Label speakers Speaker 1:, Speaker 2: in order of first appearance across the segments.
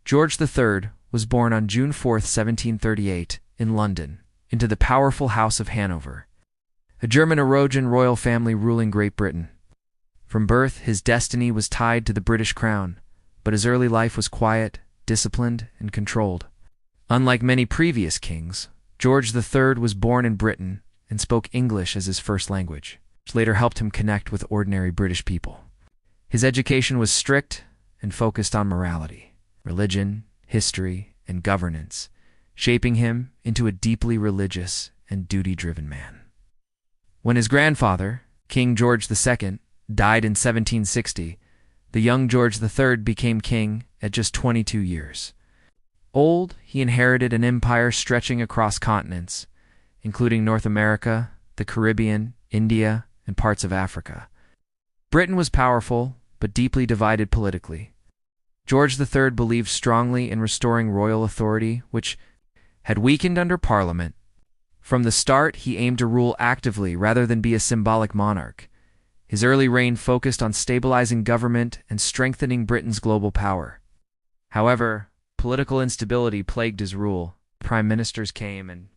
Speaker 1: George III was born on June 4, 1738, in London, into the powerful House of Hanover, a German-Orogen royal family ruling Great Britain. From birth, his destiny was tied to the British crown, but his early life was quiet, disciplined, and controlled. Unlike many previous kings, George III was born in Britain and spoke English as his first language, which later helped him connect with ordinary British people. His education was strict and focused on morality, religion, history, and governance, shaping him into a deeply religious and duty-driven man. When his grandfather, King George II, died in 1760, the young George III became king at just 22 years. Old, he inherited an empire stretching across continents, including North America, the Caribbean, India, and parts of Africa. Britain was powerful, but deeply divided politically. George III believed strongly in restoring royal authority, which had weakened under Parliament. From the start, he aimed to rule actively rather than be a symbolic monarch. His early reign focused on stabilizing government and strengthening Britain's global power. However, political instability plagued his rule. Prime ministers came and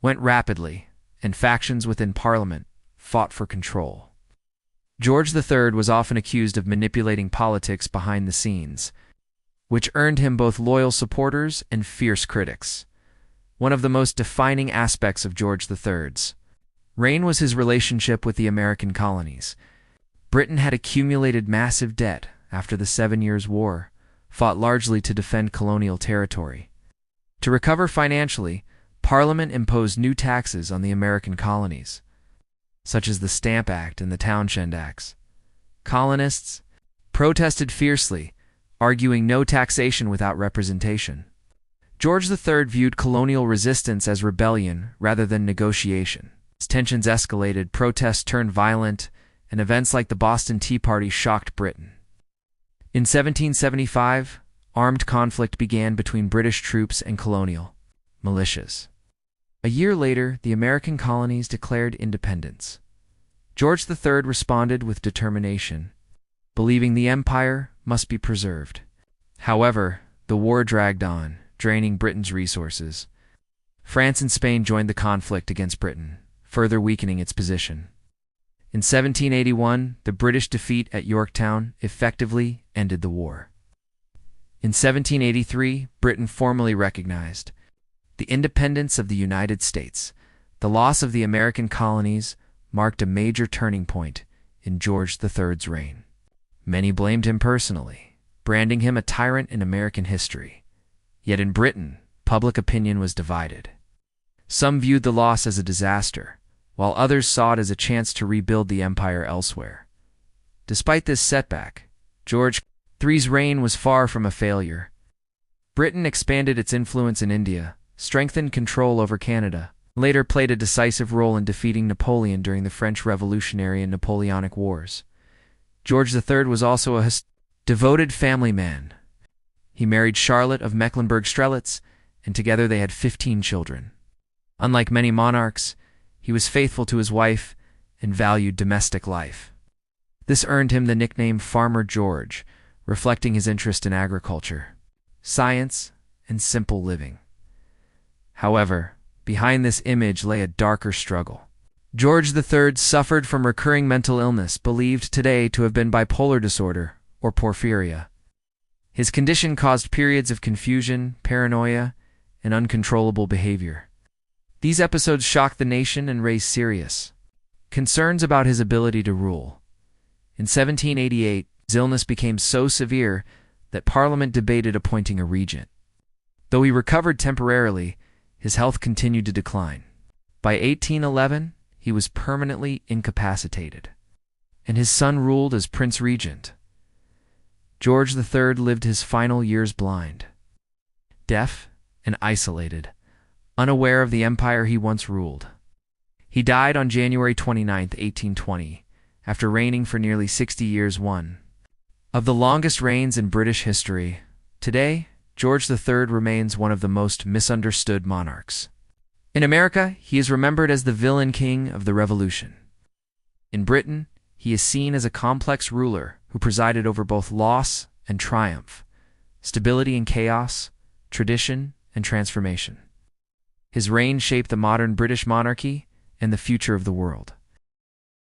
Speaker 1: went rapidly, and factions within Parliament fought for control. George III was often accused of manipulating politics behind the scenes, which earned him both loyal supporters and fierce critics. One of the most defining aspects of George III's reign was his relationship with the American colonies. Britain had accumulated massive debt after the 7 Years' War, fought largely to defend colonial territory. To recover financially, Parliament imposed new taxes on the American colonies, such as the Stamp Act and the Townshend Acts. Colonists protested fiercely, arguing no taxation without representation. George III viewed colonial resistance as rebellion rather than negotiation. As tensions escalated, protests turned violent, and events like the Boston Tea Party shocked Britain. In 1775, armed conflict began between British troops and colonial militias. A year later, the American colonies declared independence. George III responded with determination, believing the empire must be preserved. However, the war dragged on, draining Britain's resources. France and Spain joined the conflict against Britain, further weakening its position. In 1781, the British defeat at Yorktown effectively ended the war. In 1783, Britain formally recognized the independence of the United States. The loss of the American colonies marked a major turning point in George III's reign. Many blamed him personally, branding him a tyrant in American history. Yet in Britain, public opinion was divided. Some viewed the loss as a disaster, while others saw it as a chance to rebuild the empire elsewhere. Despite this setback, George III's reign was far from a failure. Britain expanded its influence in India, strengthened control over Canada, and later played a decisive role in defeating Napoleon during the French Revolutionary and Napoleonic Wars. George III was also a devoted family man. He married Charlotte of Mecklenburg-Strelitz, and together they had 15 children. Unlike many monarchs, he was faithful to his wife and valued domestic life. This earned him the nickname Farmer George, reflecting his interest in agriculture, science, and simple living. However, behind this image lay a darker struggle. George III suffered from recurring mental illness believed today to have been bipolar disorder or porphyria. His condition caused periods of confusion, paranoia, and uncontrollable behavior. These episodes shocked the nation and raised serious concerns about his ability to rule. In 1788, his illness became so severe that Parliament debated appointing a regent. Though he recovered temporarily, his health continued to decline. By 1811, he was permanently incapacitated, and his son ruled as Prince Regent. George III lived his final years blind, deaf, and isolated, unaware of the empire he once ruled. He died on January 29, 1820, after reigning for nearly 60 years, one of the longest reigns in British history. Today, George III remains one of the most misunderstood monarchs. In America, he is remembered as the villain king of the Revolution. In Britain, he is seen as a complex ruler who presided over both loss and triumph, stability and chaos, tradition and transformation. His reign shaped the modern British monarchy and the future of the world.